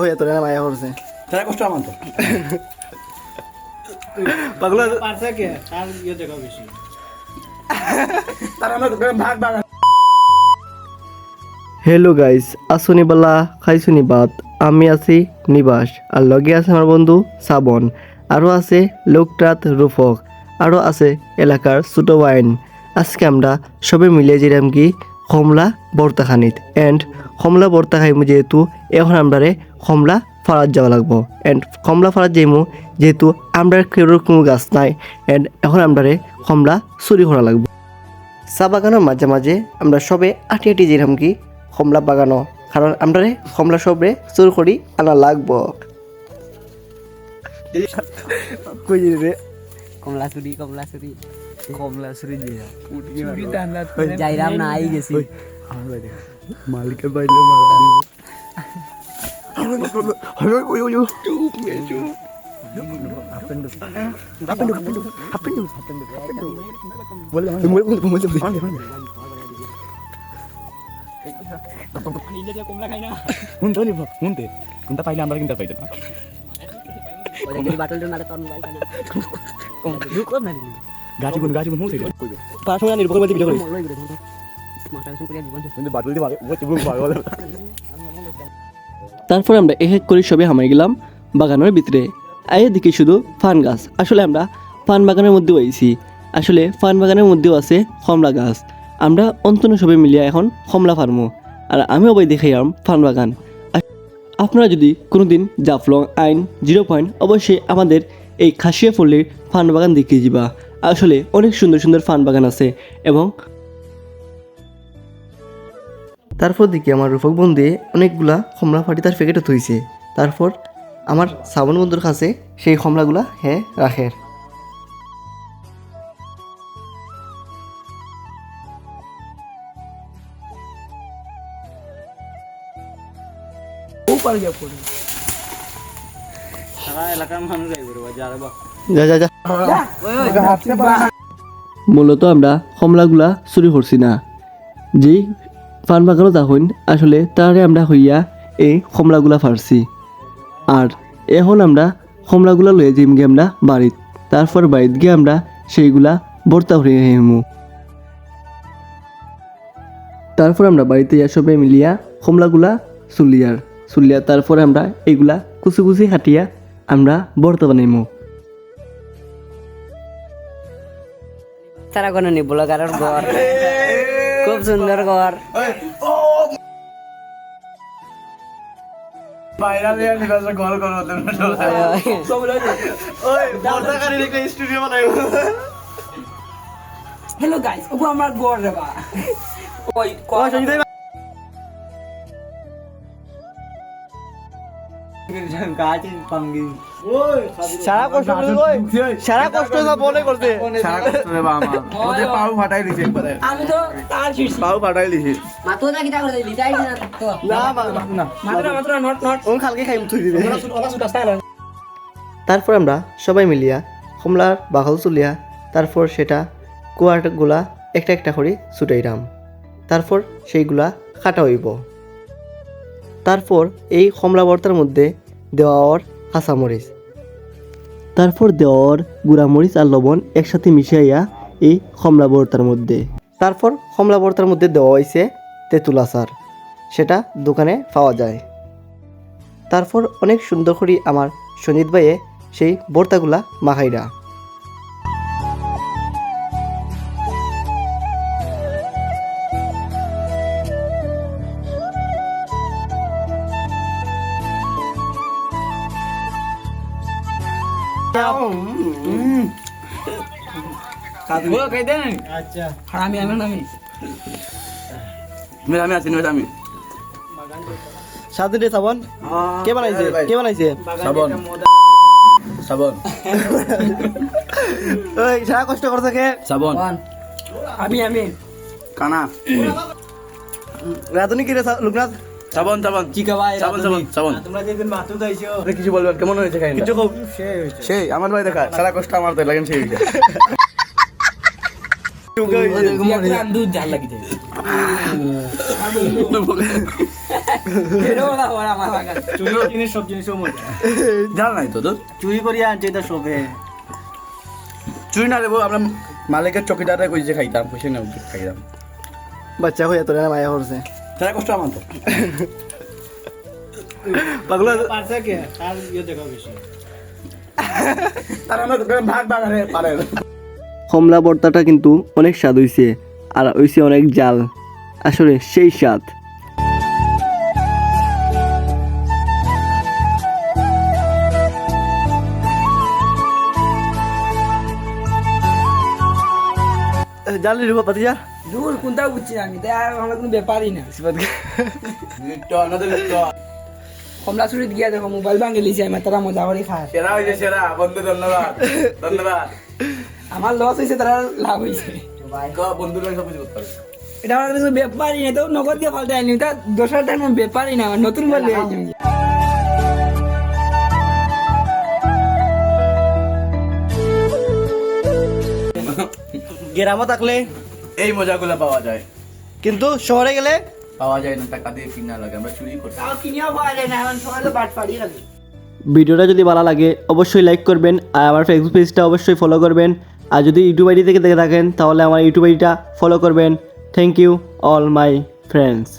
হয়ে তোরে না মায়া করছে তারা কষ্ট আমার তো পাগলা পারছে কে আর ইয়ে দেখা বেশি তারা আমরা ভাগ ভাগ হ্যালো গাইস আসুনি বালা খাইছুনি বাত আমি আছি নিবাস আর লগে আছে আমার বন্ধু শ্রাবণ আরও আছে লোকটাত রূপক আরও আছে এলাকার ছোট ওয়াইন আজকে আমরা সবে মিলে যেরাম কি কমলা বর্তাখানিত এন্ড কমলা বর্তা খাইমু যেহেতু এখন আমরা কমলা ফারাত যাওয়া লাগবো এন্ড কমলা ফারাত যাইমু যেহেতু আমরা কেউর কোনো গাছ নাই এন্ড এখন আমরা কমলা চুরি করা লাগবো চা বাগানের মাঝে মাঝে আমরা সবে আটি আটি যেরাম কি কমলা বাগানো কারণ আমরা কমলা সবরে চুর করি আনা লাগবো কই রে কমলা চুরি যাইরাম না আই গেছি মালিকের বাইরে কমলা খাই না শুনতে কোনটা পাইলে আমরা কিন্তু পাইতে না বাটলটা নালে তোর মোবাইল কানা লুকো না গাছি কোন হইছে পাঁচ সময় নির্ভর করে ভিডিও করি লই গরে মাথা কিছু করে জীবন কিন্তু বাটুল দি পাগল তারপর আমরা এক করে সবে হামাই গেলাম বাগানের ভিতরে আয়ে দেখি শুধু ফান গাছ আসলে আমরা ফান বাগানের মধ্যেও আইছি আসলে ফান বাগানের মধ্যেও আছে কমলা গাছ আমরা অন্তন্য সবে মিলিয়ে এখন কমলা ফার্মো আর আমিও বই দেখাইলাম ফান বাগান আপনারা যদি কোনোদিন জাফলং আইন 0 পয়েন্ট অবশ্যই আমাদের এই খাসিয়া পল্লীর ফান বাগান দেখিয়ে যাবা আসলে অনেক সুন্দর সুন্দর ফান বাগান আছে এবং তারপর দেখি আমার রূপক বন্ধু অনেকগুলা কমলা ফাটি তার প্যাকেটে থইছে তারপর আমার শ্রাবণ বন্ধুর কাছে সেই কমলাগুলা রাখে সারা এলাকার মানুষ যাইব রে যারে বা যা মূলত আমরা কমলাগুলা চুরি করছি না যেই পান বাগানও দেখুন আসলে তারে আমরা হইয়া এই কমলাগুলা ফারছি আর এখন আমরা কমলাগুলা লয়ে যাইম গিয়ে আমরা বাড়িত তারপর বাড়িত গিয়ে আমরা সেইগুলা বর্তা হয়ে আহিমু তারপর আমরা বাড়িতে সবে মিলিয়া কমলাগুলা চুলিয়া তারপরে আমরা এইগুলা কুচি কুচি কাটিয়া আমরা বর্তা বানাইমু তারা কোন নি ব্লগারের ঘর খুব সুন্দর ঘর বাইরা দিয়ে নিবাসে গল করো ওই বর্তা কারি রে স্টুডিও বানাইবো হ্যালো গাইস ওগো আমার ঘর রে বা ওই কই সঞ্জয় গাছি পাঙ্গি সারা কষ্ট না বলে করতে সারা কষ্ট রে বা আমার ওতে পাউ ফাটাই দিছে একবার আমি তো তার শীর্ষ পাউ ফাটাই দিছে মাতো না কিটা করে দিলি যাই না তো না মাত্র নট ওন খালকে খাইম তুই দিবে তারপর আমরা সবাই মিলিয়া কমলার বাকল চুলিয়া তারপর সেটা কুয়াগুলা একটা একটা করে ছুটাইরাম তারপর সেইগুলা কাটা হইব তারপর এই কমলা ভর্তার মধ্যে দেওয়ার কাঁচামরিচ তারপর দেওয়ার গুঁড়ামরিচ আর লবণ একসাথে মিশাইয়া এই কমলা ভর্তার মধ্যে তারপর কমলা ভর্তার মধ্যে দেওয়া হয়েছে তেঁতুল আচার সেটা দোকানে পাওয়া যায় তারপর অনেক সুন্দর করে আমার সঞ্জিত ভাইয়ে সেই ভর্তাগুলা মাখাইরা ও কই দেন আচ্ছা আমি আমি আছি আমি সাত দিন সাবন কে বানাইছে সাবন ওই সারা কষ্ট করছে কে সাবন আমি কানা রাধুনি কি রে লোকনাথ সাবন কি কবাই সাবন তোমরা যেদিন মাতু দাইছো কিছু বলবেন কেমন হয়েছে খাইনা কিছু খুব সেই আমার ভাই দেখা সারা কষ্ট আমার তো লাগেন সেই দুধ ঝাল লাগি যায় এটাও না ওরা আমার বাগান চুরি জিনিস সব জিনিসও মজা জানা নাই তো তোর চুরি করি আনছে এটা সবে চুরি না দেবো আমরা মালিকের চকিদারে কই যে খাইতাম পয়সা না খাইতাম বাচ্চা হয়ে তোরা মায়া করছে সারা কষ্ট আমার তো পাগলা পারছে কে তার দেখা বেশি তার আমরা ভাগ ভাগ আরে পারে কমলা ভর্তাটা কিন্তু অনেক স্বাদ হইছে আর হইছে অনেক জাল আসলে সেই স্বাদ জাল রে বাবা যা দূর কোনটা বুঝছি না আমি তাই আর আমরা কোনো ব্যাপারই না কমলা চুরিত গিয়া দেখো মোবাইল ভাঙে লিছে আমার তারা মজা করে খায় সেরা হইছে সেরা বন্ধু ধন্যবাদ ধন্যবাদ আমার লস হয়েছে তারা লাভ হয়েছে বন্ধুর সব কিছু করতে পারে এটা আমার কিছু ব্যাপারই না তো নগদ দিয়ে ফালতে আইনি তা দোসরা টাইম ব্যাপারই না আমার নতুন বলে গ্রামে থাকলে এই মজাগুলো পাওয়া যায় কিন্তু শহরে গেলে পাওয়া যায় না টাকা দিয়ে কিনা লাগে আমরা চুরি করি তাও কিনিও পাওয়া যায় না এখন সবাই তো বাট ফাড়ি খালি ভিডিওটা যদি ভালো লাগে অবশ্যই লাইক করবেন আর আমার ফেসবুক পেজটা অবশ্যই ফলো করবেন আর যদি ইউটিউব আইডি থেকে দেখে থাকেন তাহলে আমার ইউটিউব আইডিটা ফলো করবেন thank you all my friends